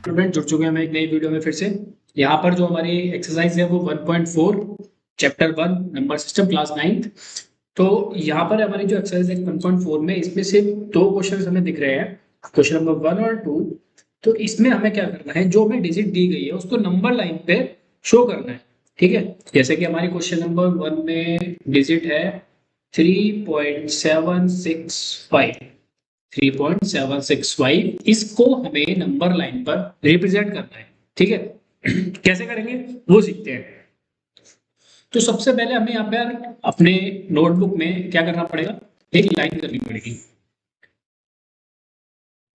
Student जुड़ चुके हैं हम एक नई वीडियो में फिर से। यहाँ पर जो हमारी एक्सरसाइज है वो 1.4 chapter 1 number system class 9th। तो यहाँ पर हमारी जो एक्सरसाइज है 1.4 में इसमें से दो क्वेश्चन हमें दिख रहे हैं, क्वेश्चन नंबर 1 और 2। तो इसमें हमें क्या करना है, जो हमें डिजिट दी गई है उसको नंबर लाइन पे शो करना है। ठीक है, जैसे कि हमारी क्वेश्चन नंबर 1 में डिजिट है 3.765। 3.765 इसको हमें नंबर लाइन पर रिप्रेजेंट करना है। ठीक है, कैसे करेंगे वो सीखते हैं। तो सबसे पहले हमें यहाँ पर अपने नोटबुक में क्या करना पड़ेगा, एक लाइन करनी पड़ेगी।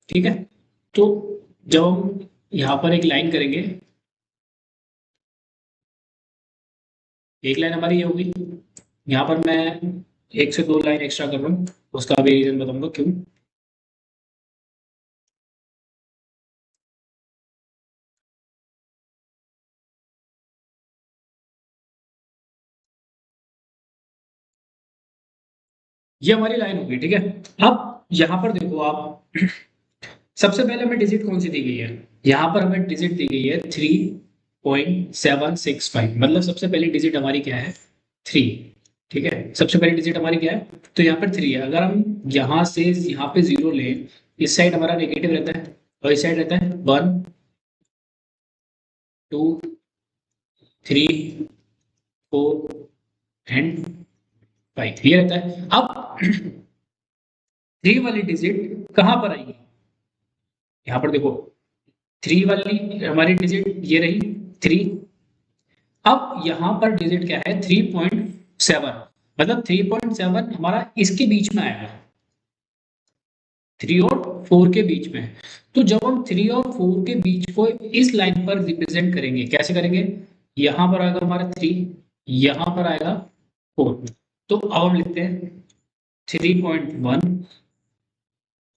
ठीक है, तो जब हम यहाँ पर एक लाइन करेंगे, एक लाइन हमारी ये होगी। यहाँ पर मैं 1 से 2 लाइन एक्स्ट्रा कर रहा हूँ, उसका भी रीजन बताऊंगा क्यों। ये हमारी लाइन होगी। ठीक है, अब यहाँ पर देखो आप, सबसे पहले हमें डिजिट कौन सी दी गई है, यहाँ पर हमें डिजिट दी गई है 3.765। मतलब सबसे पहली डिजिट हमारी क्या है, 3। ठीक है, सबसे पहली डिजिट हमारी क्या है, तो यहाँ पर 3 है। अगर हम यहाँ से यहाँ पे 0 लें, इस साइड हमारा नेगेटिव रहता है और इस साइड रहता है 1 2 3 4 एंड 5, ये रहता है। अब 3 वाली डिजिट कहाँ पर आएगी, यहाँ पर देखो 3 वाली हमारी डिजिट ये रही 3। अब यहाँ पर डिजिट क्या है 3.7, मतलब 3.7 हमारा इसके बीच में आएगा, 3 और 4 के बीच में। तो जब हम 3 और 4 के बीच को इस लाइन पर रिप्रेजेंट करेंगे, कैसे करेंगे, यहाँ पर आएगा हमारा 3, यहाँ पर आएगा 4। तो अब हम लिखते हैं 3.1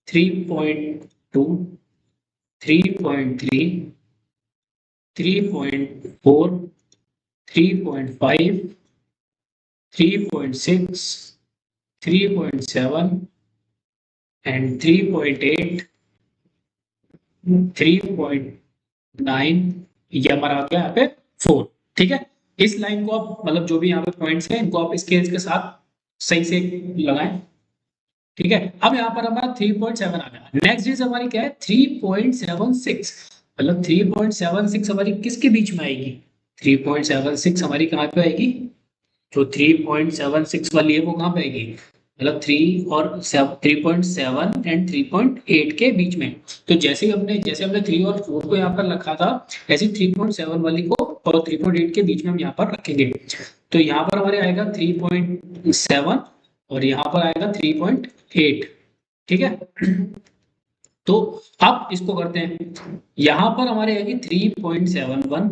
3.2 3.3 3.4 3.5 3.6 3.7 एंड 3.8 3.9, ये हमारा आ गया यहाँ पे 4। ठीक है, इस लाइन को आप मतलब जो भी यहाँ पे पॉइंट्स हैं इनको आप स्केल के साथ सही से लगाएं। ठीक है, अब यहाँ पर हमारा 3.7 आ गया। नेक्स्ट चीज हमारी क्या है 3.76, मतलब 3.76 हमारी किसके बीच में आएगी, 3.76 हमारी कहाँ पे आएगी, जो 3.76 वाली है वो कहाँ पे आएगी, मतलब 3 और 3.7 एंड 3.8 के बीच में। तो जैसे हमने 3 और 4 को यहाँ पर रखा था, ऐसे 3.7 वाली को और 3.8 के बीच में हम यहाँ पर रखेंगे। तो यहाँ पर हमारे आएगा 3.7 और यहाँ पर आएगा 3.8। ठीक है, तो अब इसको करते हैं, यहाँ पर हमारे आएगी 3.71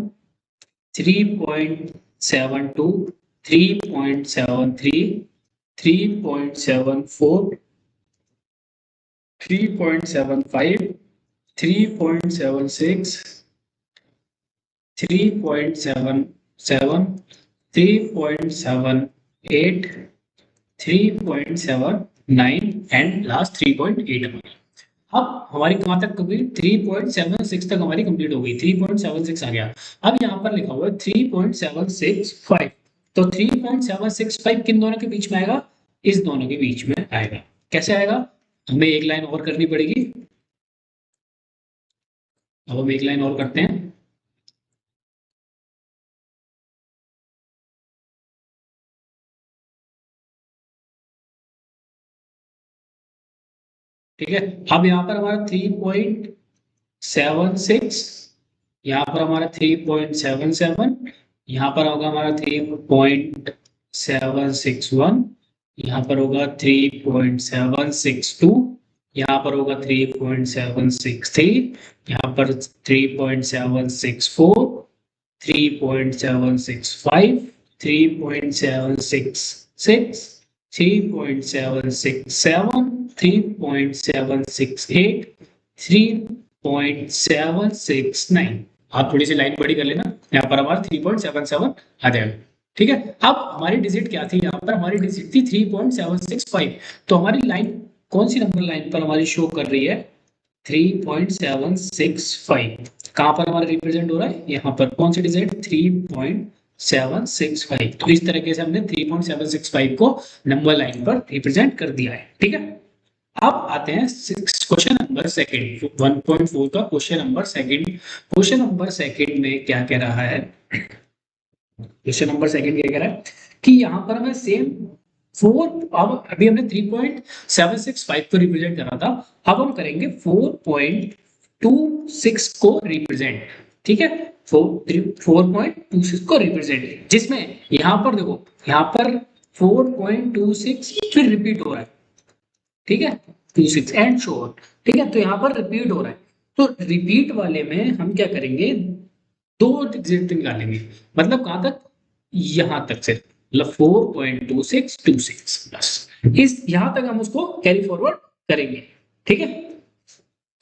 3.72 3.73 3.74 3.75 3.76 3.77 3.78 3.79 एंड लास्ट 3.8 हमारी। अब हमारी कहाँ तक कंप्लीट, 3.76 तक हमारी कंप्लीट हो गई, 3.76 आ गया। अब यहाँ पर लिखा हुआ है 3.765। तो 3.765 किन दोनों के बीच में आएगा, इस दोनों के बीच में आएगा। कैसे आएगा, हमें एक लाइन और करनी पड़ेगी। अब हम एक लाइन और करते हैं। ठीक है, अब यहाँ पर हमारा 3.76, यहाँ पर हमारा 3.77, यहाँ पर होगा हमारा 3.761, यहाँ पर होगा 3.762, यहाँ पर होगा 3.763, यहाँ पर 3.764 3.765 3.766 3.767 3.768 3.769। आप थोड़ी सी लाइन बड़ी कर लेना, यहाँ पर हमारा 3.77 आ जाएगा। ठीक है, अब हमारी डिजिट क्या थी, यहाँ पर हमारी डिजिट थी 3.765। तो हमारी लाइन कौन सी नंबर लाइन पर हमारी शो कर रही है, 3.765। कहाँ पर हमारा रिप्रेजेंट हो रहा है, यहाँ पर कौन सी डिजिट 3.765। तो इस तरीके से हमने 3.765 को नंबर लाइन पर रिप्रेजेंट कर दिया है। ठीक है, अब आते हैं क्वेश्चन नंबर सेकंड, 1.4 का question number second. Question number second में क्या कह रहा है, क्वेश्चन नंबर सेकंड क्या कह रहा है कि यहाँ पर हमें सेम 4, अब अभी हमने 3.765 को रिप्रेजेंट करा था, अब हम करेंगे 4.26 को रिप्रेजेंट। ठीक है, 4.26 को रिप्रेजेंट, जिसमें यहाँ पर देखो, यहाँ पर 4.26 फिर रिपीट हो रहा है। ठीक है, 26 एंड शोर। ठीक है, तो यहाँ पर रिपीट हो रहा है, तो रिपीट वाले में हम क्या करेंगे, 2 डिजिट निकालेंगे, मतलब कहां तक, यहां तक से, मतलब 4.2626 प्लस इस यहां तक हम उसको कैरी फॉरवर्ड करेंगे। ठीक है,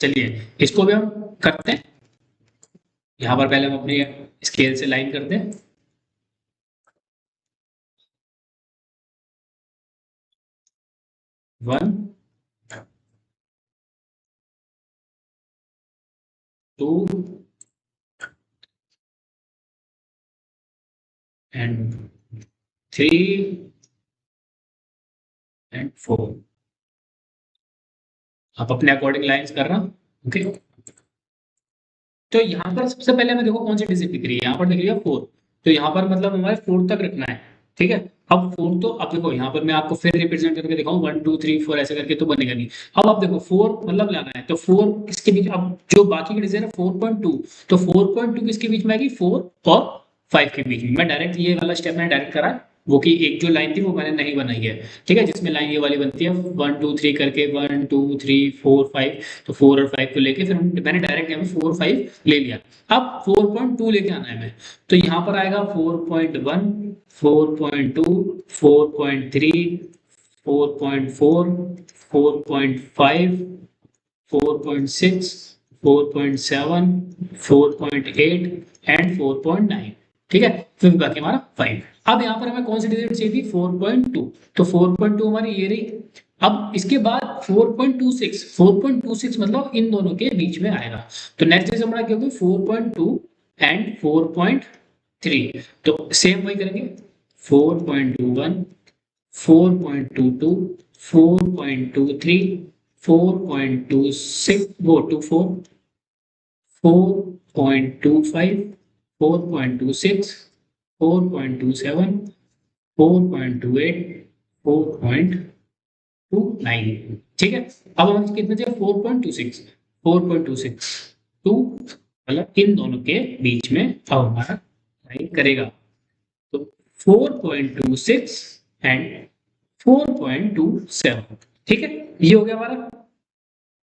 चलिए इसको भी हम करते हैं। यहां पर पहले हम अपनी स्केल से लाइन करते हैं। One, 2 and 3 and 4। आप अपने अकॉर्डिंग लाइंस कर रहा। ओके, तो यहाँ पर सबसे पहले हमें देखो कौन सी डिजिट दिख रही है, यहाँ पर दिख रही है 4, तो यहाँ पर मतलब हमारे 4 तक रखना है। ठीक है, अब 4 तो अब देखो यहाँ पर मैं आपको फिर रिप्रेजेंट करके दिखाऊं, 1 2 3 4 ऐसे करके तो बनेगा नहीं। अब आप देखो 4 मतलब लाना है, तो 4 किसके बीच, अब जो बाकी की डिजिट है 4.2, तो 4.2 किसके बीच में आएगी, 4 और 5 के बीच में। मैं डायरेक्ट ये वाला स्टेप मैंने डायरेक्ट करा, वो कि एक जो लाइन थी वो मैंने नहीं बनाई है। ठीक है, जिसमें लाइन ये वाली बनती है 1 2 3 करके 1 2 3 4 5, तो 4 और 5 को लेके फिर मैंने डायरेक्ट यहाँ पे 4 5 ले लिया। अब 4.2 लेके आना है मैं, तो यहाँ पर आएगा 4.1 4.2 4.3 4.4 4.5 4.6 4.7 4.8 एंड 4.9। ठीक है, फिर बाकी हमारा 5। अब यहाँ पर हमें कौन सी डिजिट चाहिए थी, 4.2, तो 4.2 हमारी ये रही। अब इसके बाद 4.26 4.26 मतलब इन दोनों के बीच में आएगा, तो नेक्स्ट डिजिट हमारा क्या होगी, 4.2 एंड 4.3। तो सेम वही करेंगे, 4.21 4.22 4.23 4.26 वो 24 4.25 4.26 4.27 4.28 4.29। ठीक है, अब हमें कितने चाहिए, 4.26 4.26 2, मतलब इन दोनों के बीच में अब हमारा लाइन करेगा, तो 4.26 एंड 4.27। ठीक है, ये हो गया हमारा।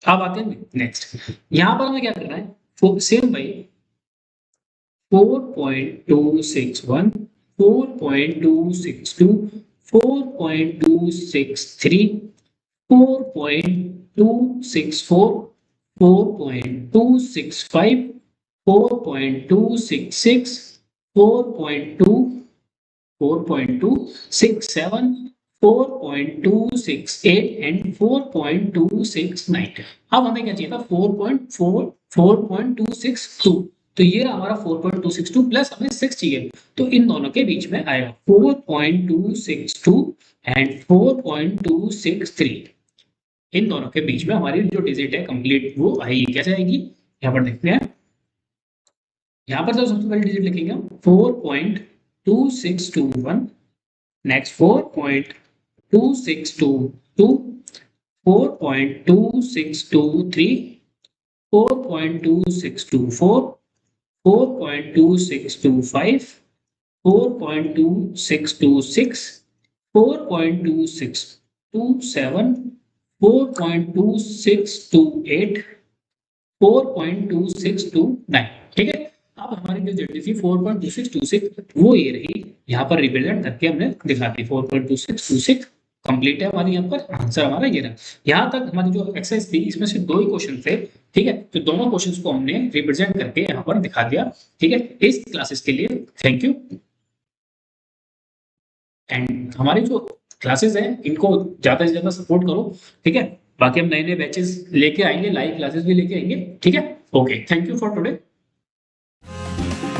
अब आते हैं नेक्स्ट, यहां पर हमें क्या करना है, सेम भाई 4.261 4.262 4.263 4.264 4.265 4.266 4.2 4.267 4.268 एंड 4.269। अब हमें क्या चाहिए था, 4.262, तो ये हमारा 4.262 प्लस हमें 6 चाहिए, तो इन दोनों के बीच में आएगा 4.262 एंड 4.263। इन दोनों के बीच में हमारी जो डिजिट है कंप्लीट वो आएगी, कैसे आएगी, यहाँ पर देखते हैं। यहाँ पर तो सबसे पहले डिजिट लिखेंगे हम 4.2621, नेक्स्ट 4.2622 4.2623 4.2624 4.2625 4.2626 4.2627 4.2628 4.2629। ठीक है, अब हमारी जो जेड थी 4.2626 वो ये रही, यहाँ पर रिप्रेजेंट करके हमने दिखा दी 4.2626 कंप्लीट है हमारी, यहाँ पर आंसर हमारा ये रहा। यहाँ तक हमारी जो एक्सरसाइज थी इसमें से 2 ही क्वेश्चन थे। ठीक है, तो दोनों क्वेश्चंस को हमने रिप्रेजेंट करके यहाँ पर दिखा दिया। ठीक है, इस क्लासेस के लिए थैंक यू। एंड हमारी जो क्लासेस हैं इनको ज्यादा से ज्यादा सपोर्ट करो। ठीक है, बाकी हम नए नए बैचेस लेके आएंगे, लाइव क्लासेस भी लेके आएंगे। ठीक है, okay, thank you for today. है।